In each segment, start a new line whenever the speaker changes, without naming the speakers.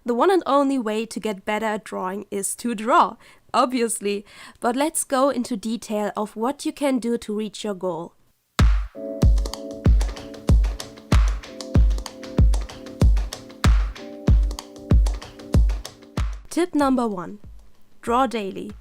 The one and only way to get better at drawing is to draw, obviously, but let's go into detail of what you can do to reach your goal. Tip number 1. Draw daily.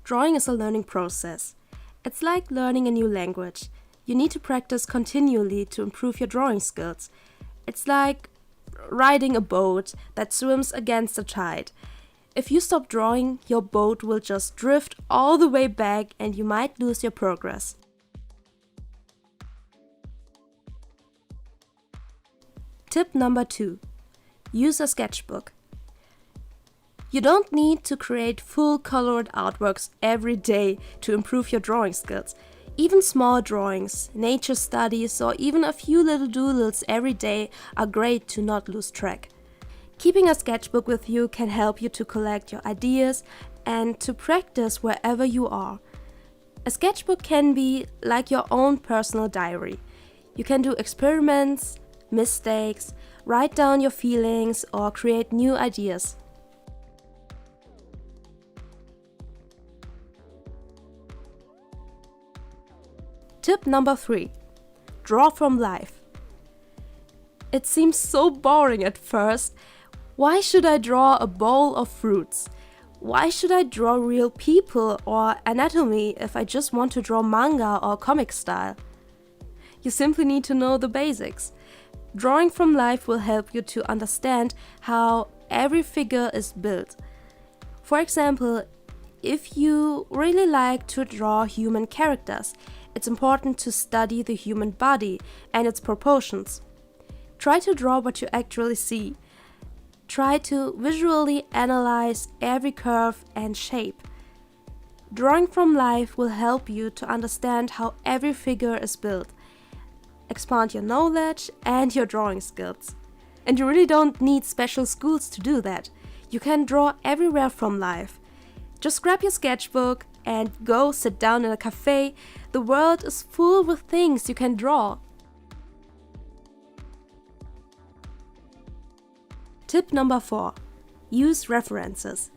Drawing is a learning process. It's like learning a new language. You need to practice continually to improve your drawing skills. It's like riding a boat that swims against the tide. If you stop drawing, your boat will just drift all the way back and you might lose your progress. Tip number 2. Use a sketchbook. You don't need to create full colored artworks every day to improve your drawing skills. Even small drawings, nature studies, or even a few little doodles every day are great to not lose track. Keeping a sketchbook with you can help you to collect your ideas and to practice wherever you are. A sketchbook can be like your own personal diary. You can do experiments, mistakes, write down your feelings, or create new ideas. Tip number 3. Draw from life. It seems so boring at first. Why should I draw a bowl of fruits? Why should I draw real people or anatomy if I just want to draw manga or comic style? You simply need to know the basics. Drawing from life will help you to understand how every figure is built. For example, if you really like to draw human characters, it's important to study the human body and its proportions. Try to draw what you actually see. Try to visually analyze every curve and shape. Drawing from life will help you to understand how every figure is built, expand your knowledge and your drawing skills. And you really don't need special schools to do that. You can draw everywhere from life. Just grab your sketchbook and go sit down in a cafe. The world is full with things you can draw. Tip number 4. Use references.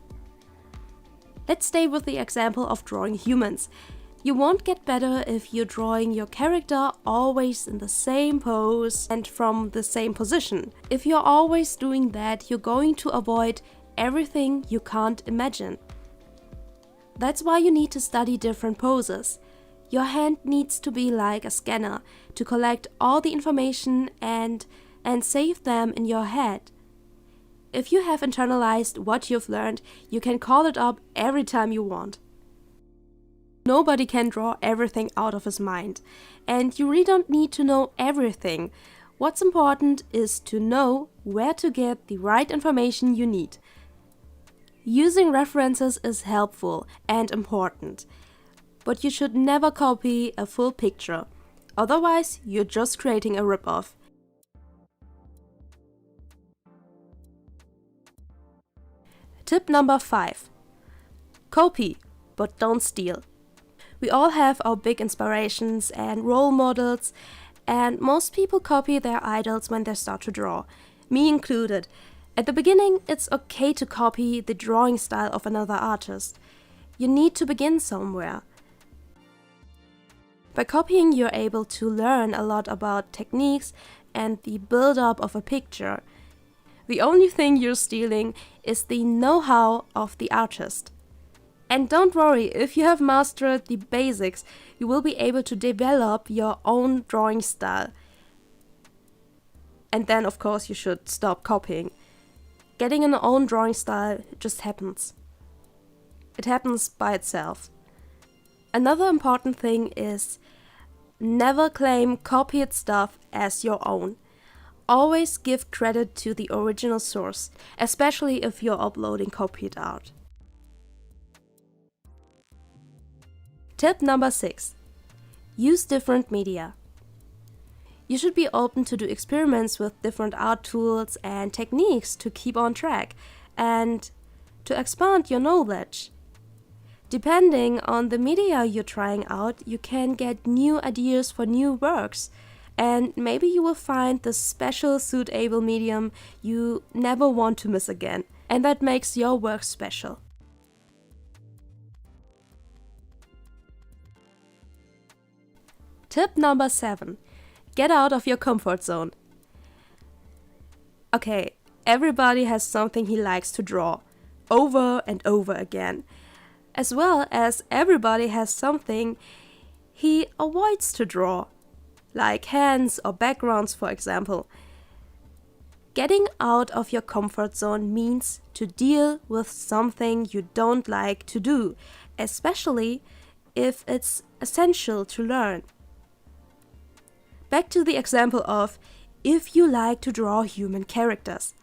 Let's stay with the example of drawing humans. You won't get better if you're drawing your character always in the same pose and from the same position. If you're always doing that, you're going to avoid everything you can't imagine. That's why you need to study different poses. Your hand needs to be like a scanner to collect all the information and save them in your head. If you have internalized what you've learned, you can call it up every time you want. Nobody can draw everything out of his mind, and you really don't need to know everything. What's important is to know where to get the right information you need. Using references is helpful and important, but you should never copy a full picture, otherwise you're just creating a rip-off. Tip number 5. Copy, but don't steal. We all have our big inspirations and role models, and most people copy their idols when they start to draw, me included. At the beginning, it's okay to copy the drawing style of another artist. You need to begin somewhere. By copying, you're able to learn a lot about techniques and the build-up of a picture. The only thing you're stealing is the know-how of the artist. And don't worry, if you have mastered the basics, you will be able to develop your own drawing style. And then, of course, you should stop copying. Getting an own drawing style just happens. It happens by itself. Another important thing is never claim copied stuff as your own. Always give credit to the original source, especially if you're uploading copied art. Tip number 6. Use different media. You should be open to do experiments with different art tools and techniques to keep on track and to expand your knowledge. Depending on the media you're trying out, you can get new ideas for new works. and maybe you will find the special suitable medium you never want to miss again, and that makes your work special. Tip number 7. Get out of your comfort zone. Okay, everybody has something he likes to draw, over and over again, as well as everybody has something he avoids to draw, like hands or backgrounds, for example. Getting out of your comfort zone means to deal with something you don't like to do, especially if it's essential to learn. Back to the example of if you like to draw human characters.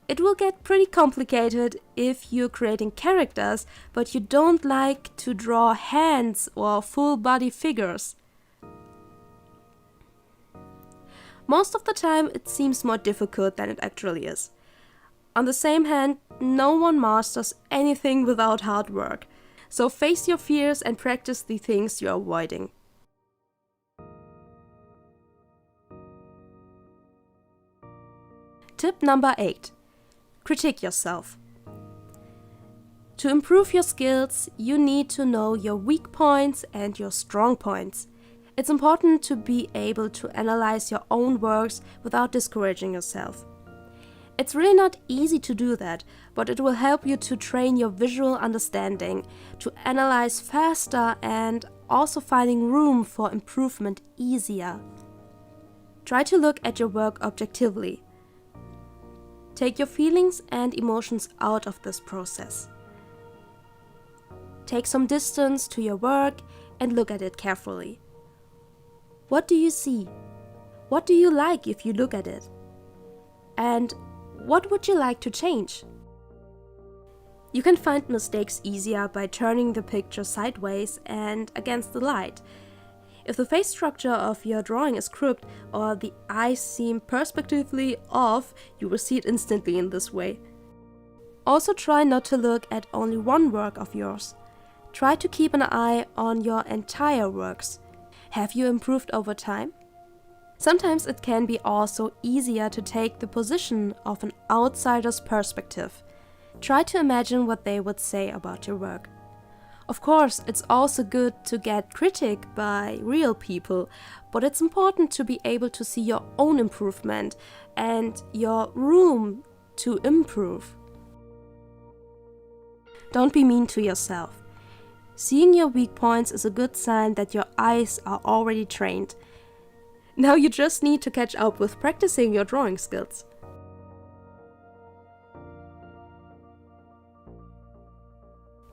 It will get pretty complicated if you're creating characters, but you don't like to draw hands or full body figures. Most of the time it seems more difficult than it actually is. On the same hand, no one masters anything without hard work. So face your fears and practice the things you're avoiding. Tip number 8. Critique yourself. To improve your skills, you need to know your weak points and your strong points. It's important to be able to analyze your own works without discouraging yourself. It's really not easy to do that, but it will help you to train your visual understanding, to analyze faster and also finding room for improvement easier. Try to look at your work objectively. Take your feelings and emotions out of this process. Take some distance to your work and look at it carefully. What do you see? What do you like if you look at it? And what would you like to change? You can find mistakes easier by turning the picture sideways and against the light. If the face structure of your drawing is crooked or the eyes seem perspectively off, you will see it instantly in this way. Also try not to look at only one work of yours. Try to keep an eye on your entire works. Have you improved over time? Sometimes it can be also easier to take the position of an outsider's perspective. Try to imagine what they would say about your work. Of course, it's also good to get critique by real people, but it's important to be able to see your own improvement and your room to improve. Don't be mean to yourself. Seeing your weak points is a good sign that your eyes are already trained. Now you just need to catch up with practicing your drawing skills.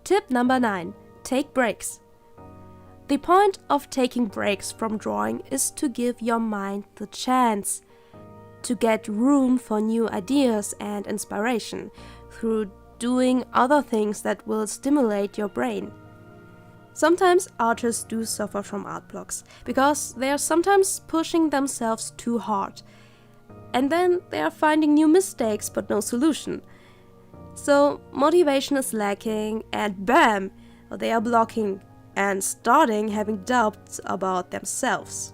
Tip number 9. Take breaks. The point of taking breaks from drawing is to give your mind the chance to get room for new ideas and inspiration through doing other things that will stimulate your brain. Sometimes artists do suffer from art blocks because they are sometimes pushing themselves too hard. And then they are finding new mistakes but no solution. So motivation is lacking and bam! They are blocking and starting having doubts about themselves.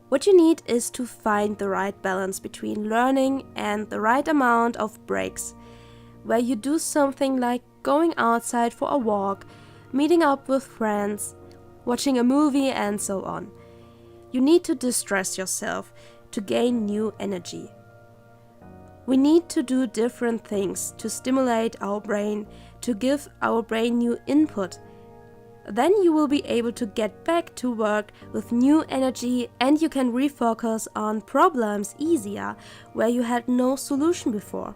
What you need is to find the right balance between learning and the right amount of breaks, where you do something like going outside for a walk, meeting up with friends, watching a movie, and so on. You need to distress yourself to gain new energy. We need to do different things to stimulate our brain, to give our brain new input. Then you will be able to get back to work with new energy and you can refocus on problems easier where you had no solution before.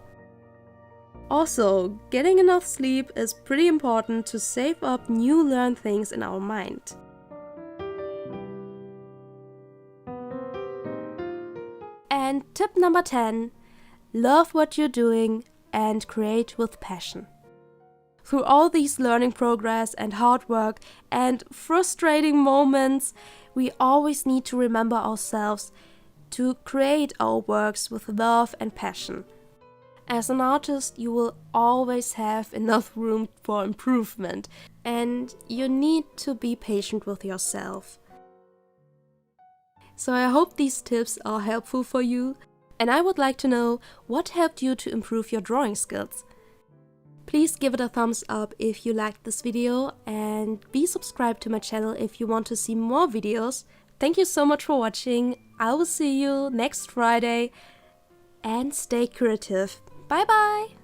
Also, getting enough sleep is pretty important to save up new learned things in our mind. And tip number 10. Love what you're doing and create with passion. Through all these learning progress and hard work and frustrating moments, we always need to remember ourselves to create our works with love and passion. As an artist, you will always have enough room for improvement, and you need to be patient with yourself. So I hope these tips are helpful for you, and I would like to know what helped you to improve your drawing skills. Please give it a thumbs up if you liked this video, and be subscribed to my channel if you want to see more videos. Thank you so much for watching. I will see you next Friday, and stay creative. Bye bye!